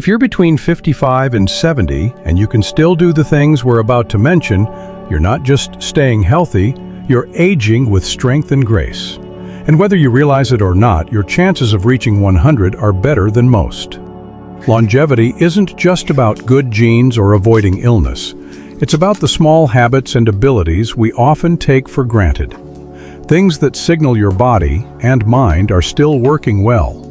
If you're between 55 and 70 and you can still do the things we're about to mention, you're not just staying healthy, you're aging with strength and grace. And whether you realize it or not, your chances of reaching 100 are better than most. Longevity isn't just about good genes or avoiding illness. It's about the small habits and abilities we often take for granted. Things that signal your body and mind are still working well.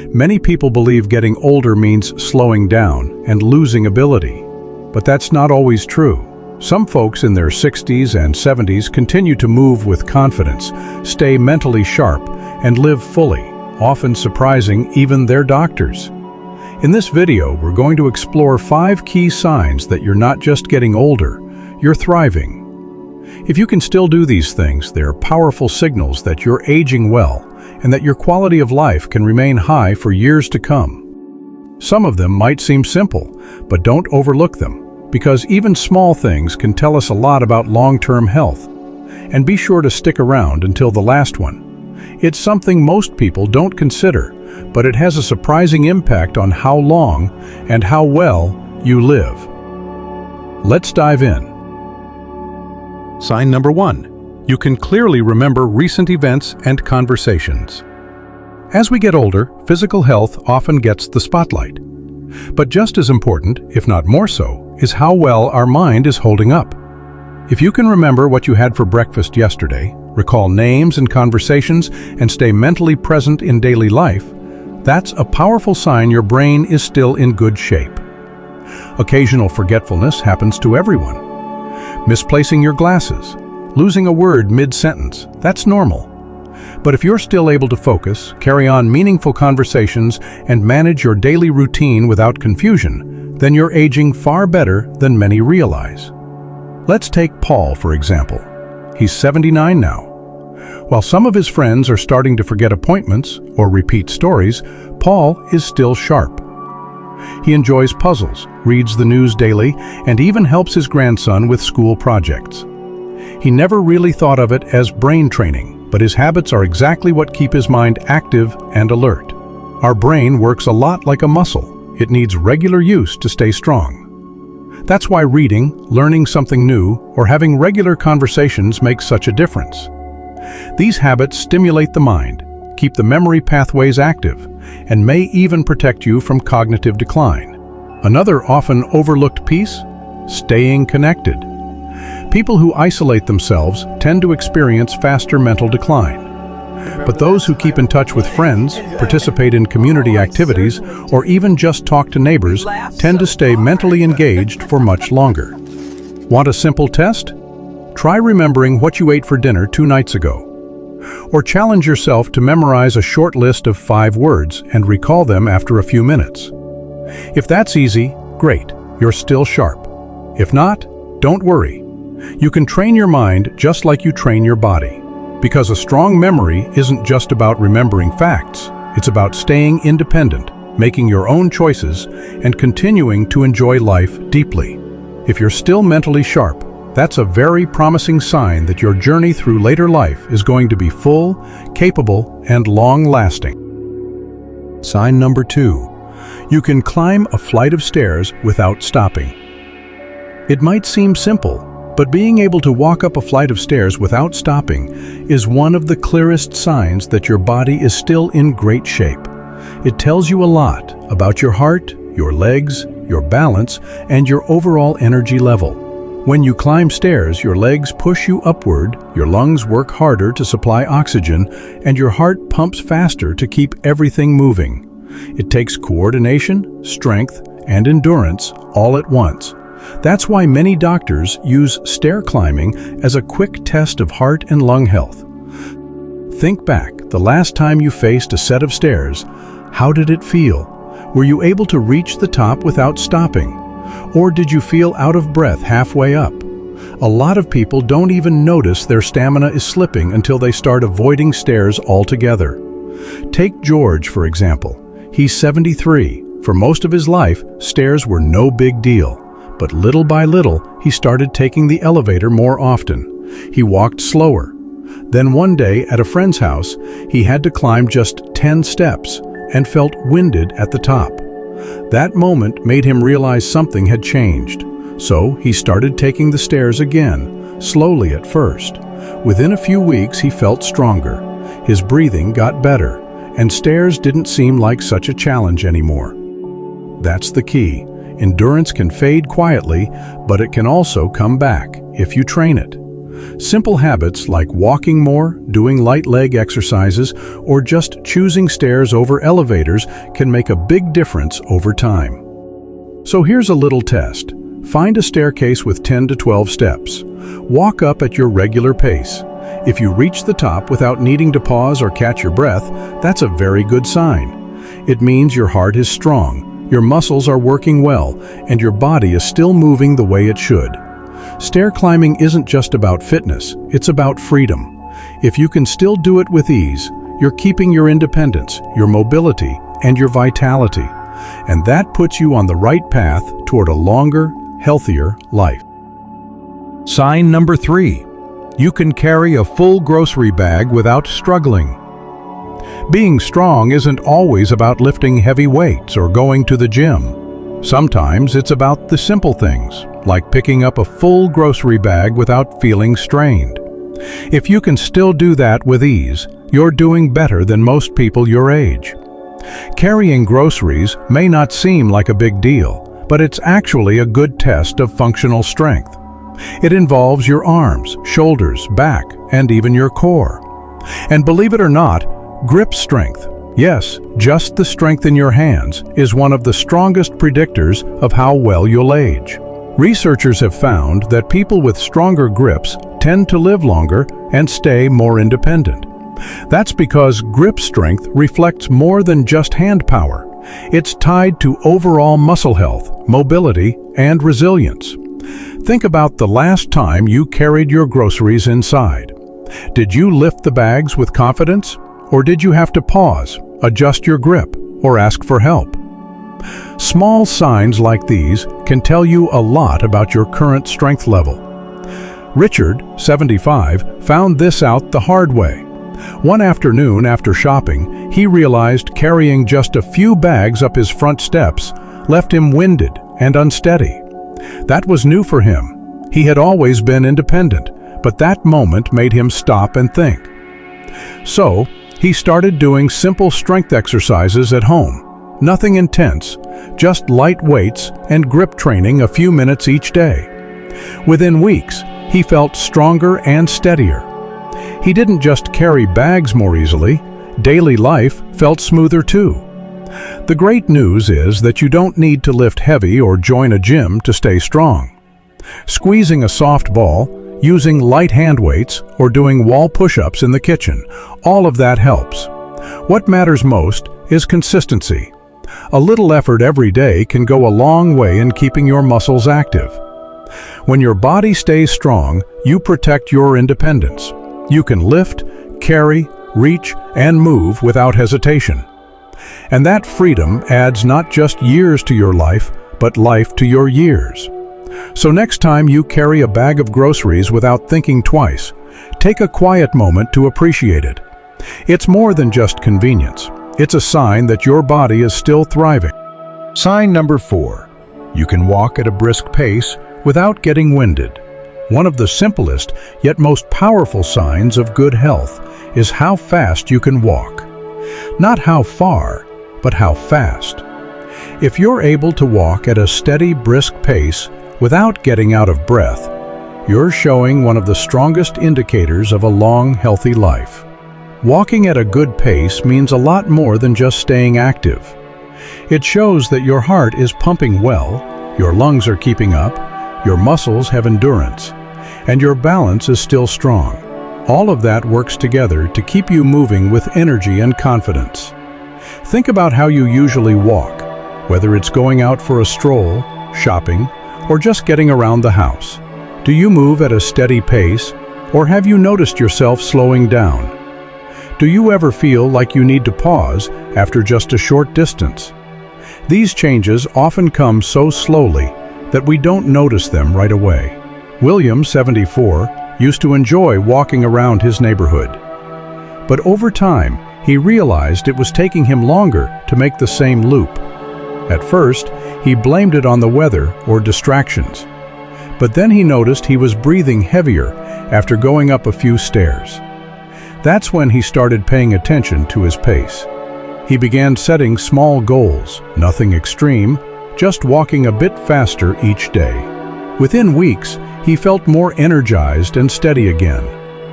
Many people believe getting older means slowing down and losing ability, but that's not always true. Some folks in their 60s and 70s continue to move with confidence, stay mentally sharp, and live fully, often surprising even their doctors. In this video, we're going to explore 5 key signs that you're not just getting older, you're thriving. If you can still do these things, they're powerful signals that you're aging well and that your quality of life can remain high for years to come. Some of them might seem simple, but don't overlook them, because even small things can tell us a lot about long-term health. And be sure to stick around until the last one. It's something most people don't consider, but it has a surprising impact on how long and how well you live. Let's dive in. Sign number 1. You can clearly remember recent events and conversations. As we get older, physical health often gets the spotlight. But just as important, if not more so, is how well our mind is holding up. If you can remember what you had for breakfast yesterday, recall names and conversations, and stay mentally present in daily life, that's a powerful sign your brain is still in good shape. Occasional forgetfulness happens to everyone. Misplacing your glasses, losing a word mid-sentence, that's normal. But if you're still able to focus, carry on meaningful conversations, and manage your daily routine without confusion, then you're aging far better than many realize. Let's take Paul, for example. He's 79 now. While some of his friends are starting to forget appointments or repeat stories, Paul is still sharp. He enjoys puzzles, reads the news daily, and even helps his grandson with school projects. He never really thought of it as brain training, but his habits are exactly what keep his mind active and alert. Our brain works a lot like a muscle. It needs regular use to stay strong. That's why reading, learning something new, or having regular conversations makes such a difference. These habits stimulate the mind, keep the memory pathways active, and may even protect you from cognitive decline. Another often overlooked piece: staying connected. People who isolate themselves tend to experience faster mental decline. But those who keep in touch with friends, participate in community activities, or even just talk to neighbors tend to stay mentally engaged for much longer. Want a simple test? Try remembering what you ate for dinner 2 nights ago. Or challenge yourself to memorize a short list of 5 words and recall them after a few minutes. If that's easy, great, you're still sharp. If not, don't worry. You can train your mind just like you train your body. Because a strong memory isn't just about remembering facts, it's about staying independent, making your own choices, and continuing to enjoy life deeply. If you're still mentally sharp, that's a very promising sign that your journey through later life is going to be full, capable, and long-lasting. Sign number 2. You can climb a flight of stairs without stopping. It might seem simple, but being able to walk up a flight of stairs without stopping is one of the clearest signs that your body is still in great shape. It tells you a lot about your heart, your legs, your balance, and your overall energy level. When you climb stairs, your legs push you upward, your lungs work harder to supply oxygen, and your heart pumps faster to keep everything moving. It takes coordination, strength, and endurance all at once. That's why many doctors use stair climbing as a quick test of heart and lung health. Think back, the last time you faced a set of stairs, how did it feel? Were you able to reach the top without stopping? Or did you feel out of breath halfway up? A lot of people don't even notice their stamina is slipping until they start avoiding stairs altogether. Take George, for example. He's 73. For most of his life, stairs were no big deal. But little by little, he started taking the elevator more often. He walked slower. Then one day at a friend's house, he had to climb just 10 steps and felt winded at the top. That moment made him realize something had changed. So he started taking the stairs again, slowly at first. Within a few weeks, he felt stronger. His breathing got better, and stairs didn't seem like such a challenge anymore. That's the key. Endurance can fade quietly, but it can also come back if you train it. Simple habits like walking more, doing light leg exercises, or just choosing stairs over elevators can make a big difference over time. So here's a little test. Find a staircase with 10 to 12 steps. Walk up at your regular pace. If you reach the top without needing to pause or catch your breath, that's a very good sign. It means your heart is strong, your muscles are working well, and your body is still moving the way it should. Stair climbing isn't just about fitness, it's about freedom. If you can still do it with ease, you're keeping your independence, your mobility, and your vitality. And that puts you on the right path toward a longer, healthier life. Sign number 3. You can carry a full grocery bag without struggling. Being strong isn't always about lifting heavy weights or going to the gym. Sometimes it's about the simple things, like picking up a full grocery bag without feeling strained. If you can still do that with ease, you're doing better than most people your age. Carrying groceries may not seem like a big deal, but it's actually a good test of functional strength. It involves your arms, shoulders, back, and even your core. And believe it or not, grip strength, yes, just the strength in your hands, is one of the strongest predictors of how well you'll age. Researchers have found that people with stronger grips tend to live longer and stay more independent. That's because grip strength reflects more than just hand power. It's tied to overall muscle health, mobility, and resilience. Think about the last time you carried your groceries inside. Did you lift the bags with confidence? Or did you have to pause, adjust your grip, or ask for help? Small signs like these can tell you a lot about your current strength level. Richard, 75, found this out the hard way. One afternoon after shopping, he realized carrying just a few bags up his front steps left him winded and unsteady. That was new for him. He had always been independent, but that moment made him stop and think. So, he started doing simple strength exercises at home. Nothing intense, just light weights and grip training a few minutes each day. Within weeks, he felt stronger and steadier. He didn't just carry bags more easily, daily life felt smoother too. The great news is that you don't need to lift heavy or join a gym to stay strong. Squeezing a soft ball, using light hand weights, or doing wall push-ups in the kitchen, all of that helps. What matters most is consistency. A little effort every day can go a long way in keeping your muscles active. When your body stays strong, you protect your independence. You can lift, carry, reach, and move without hesitation. And that freedom adds not just years to your life, but life to your years. So next time you carry a bag of groceries without thinking twice, take a quiet moment to appreciate it. It's more than just convenience. It's a sign that your body is still thriving. Sign number 4. You can walk at a brisk pace without getting winded. One of the simplest yet most powerful signs of good health is how fast you can walk. Not how far, but how fast. If you're able to walk at a steady, brisk pace without getting out of breath, you're showing one of the strongest indicators of a long, healthy life. Walking at a good pace means a lot more than just staying active. It shows that your heart is pumping well, your lungs are keeping up, your muscles have endurance, and your balance is still strong. All of that works together to keep you moving with energy and confidence. Think about how you usually walk, whether it's going out for a stroll, shopping, or just getting around the house. Do you move at a steady pace, or have you noticed yourself slowing down? Do you ever feel like you need to pause after just a short distance? These changes often come so slowly that we don't notice them right away. William, 74, used to enjoy walking around his neighborhood. But over time, he realized it was taking him longer to make the same loop. At first, he blamed it on the weather or distractions. But then he noticed he was breathing heavier after going up a few stairs. That's when he started paying attention to his pace. He began setting small goals, nothing extreme, just walking a bit faster each day. Within weeks, he felt more energized and steady again.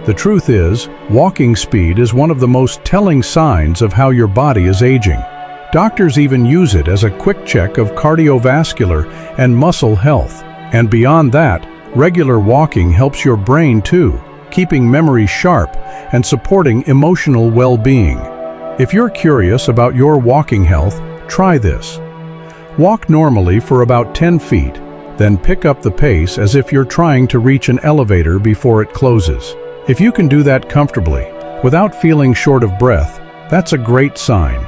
The truth is, walking speed is one of the most telling signs of how your body is aging. Doctors even use it as a quick check of cardiovascular and muscle health. And beyond that, regular walking helps your brain too, keeping memory sharp and supporting emotional well-being. If you're curious about your walking health, try this. Walk normally for about 10 feet, then pick up the pace as if you're trying to reach an elevator before it closes. If you can do that comfortably, without feeling short of breath, that's a great sign.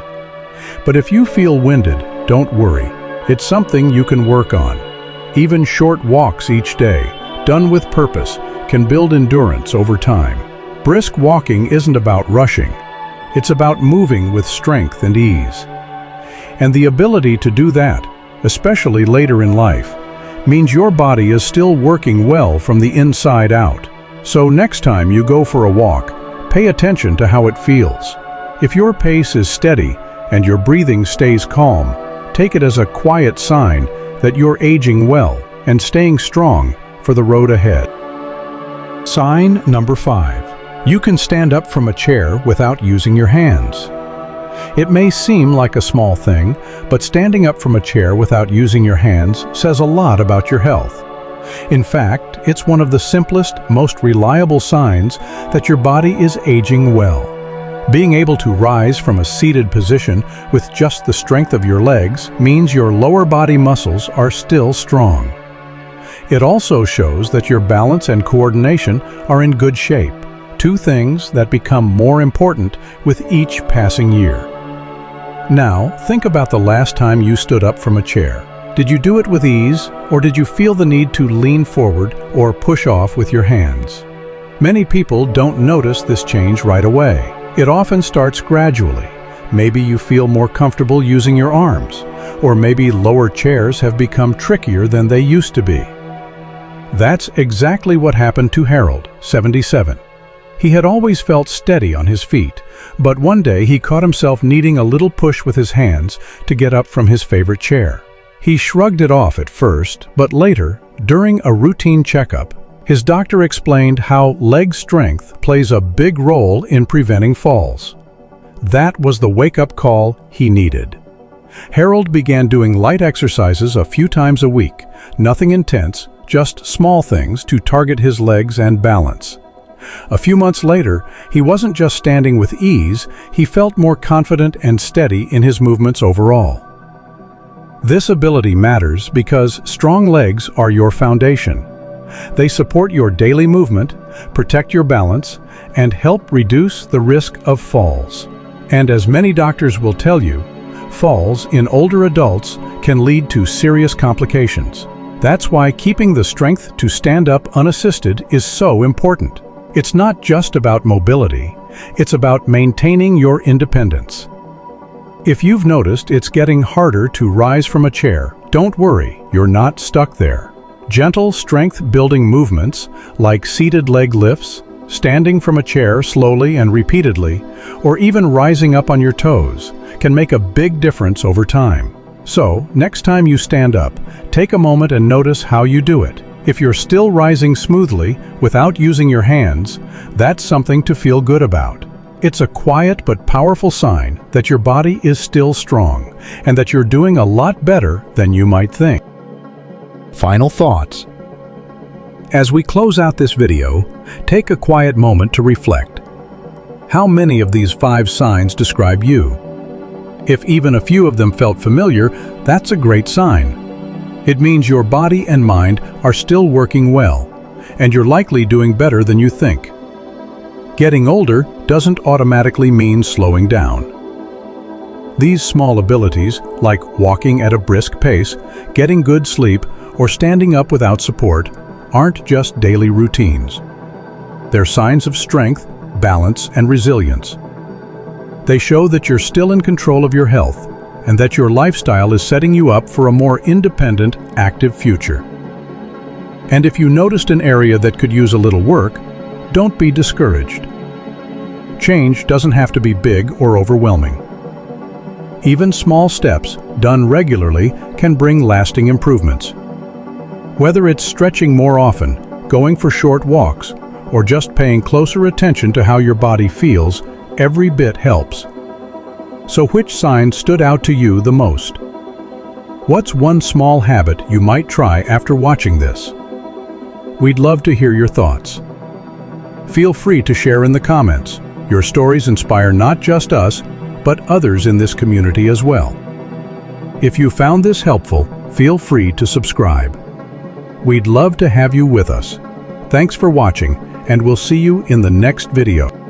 But if you feel winded, don't worry. It's something you can work on. Even short walks each day, done with purpose, can build endurance over time. Brisk walking isn't about rushing. It's about moving with strength and ease. And the ability to do that, especially later in life, means your body is still working well from the inside out. So next time you go for a walk, pay attention to how it feels. If your pace is steady and your breathing stays calm, take it as a quiet sign that you're aging well and staying strong for the road ahead. Sign number 5. You can stand up from a chair without using your hands. It may seem like a small thing, but standing up from a chair without using your hands says a lot about your health. In fact, it's one of the simplest, most reliable signs that your body is aging well. Being able to rise from a seated position with just the strength of your legs means your lower body muscles are still strong. It also shows that your balance and coordination are in good shape, two things that become more important with each passing year. Now, think about the last time you stood up from a chair. Did you do it with ease, or did you feel the need to lean forward or push off with your hands? Many people don't notice this change right away. It often starts gradually. Maybe you feel more comfortable using your arms, or maybe lower chairs have become trickier than they used to be. That's exactly what happened to Harold, 77. He had always felt steady on his feet, but one day he caught himself needing a little push with his hands to get up from his favorite chair. He shrugged it off at first, but later, during a routine checkup, his doctor explained how leg strength plays a big role in preventing falls. That was the wake-up call he needed. Harold began doing light exercises a few times a week, nothing intense, just small things to target his legs and balance. A few months later, he wasn't just standing with ease, he felt more confident and steady in his movements overall. This ability matters because strong legs are your foundation. They support your daily movement, protect your balance, and help reduce the risk of falls. And as many doctors will tell you, falls in older adults can lead to serious complications. That's why keeping the strength to stand up unassisted is so important. It's not just about mobility, it's about maintaining your independence. If you've noticed it's getting harder to rise from a chair, don't worry, you're not stuck there. Gentle strength-building movements, like seated leg lifts, standing from a chair slowly and repeatedly, or even rising up on your toes, can make a big difference over time. So, next time you stand up, take a moment and notice how you do it. If you're still rising smoothly without using your hands, that's something to feel good about. It's a quiet but powerful sign that your body is still strong and that you're doing a lot better than you might think. Final thoughts. As we close out this video, take a quiet moment to reflect. How many of these 5 signs describe you? If even a few of them felt familiar, that's a great sign. It means your body and mind are still working well, and you're likely doing better than you think. Getting older doesn't automatically mean slowing down. These small abilities, like walking at a brisk pace, getting good sleep, or standing up without support, aren't just daily routines. They're signs of strength, balance, and resilience. They show that you're still in control of your health, and that your lifestyle is setting you up for a more independent, active future. And if you noticed an area that could use a little work, don't be discouraged. Change doesn't have to be big or overwhelming. Even small steps, done regularly, can bring lasting improvements. Whether it's stretching more often, going for short walks, or just paying closer attention to how your body feels, every bit helps. So which sign stood out to you the most? What's one small habit you might try after watching this? We'd love to hear your thoughts. Feel free to share in the comments. Your stories inspire not just us, but others in this community as well. If you found this helpful, feel free to subscribe. We'd love to have you with us. Thanks for watching, and we'll see you in the next video.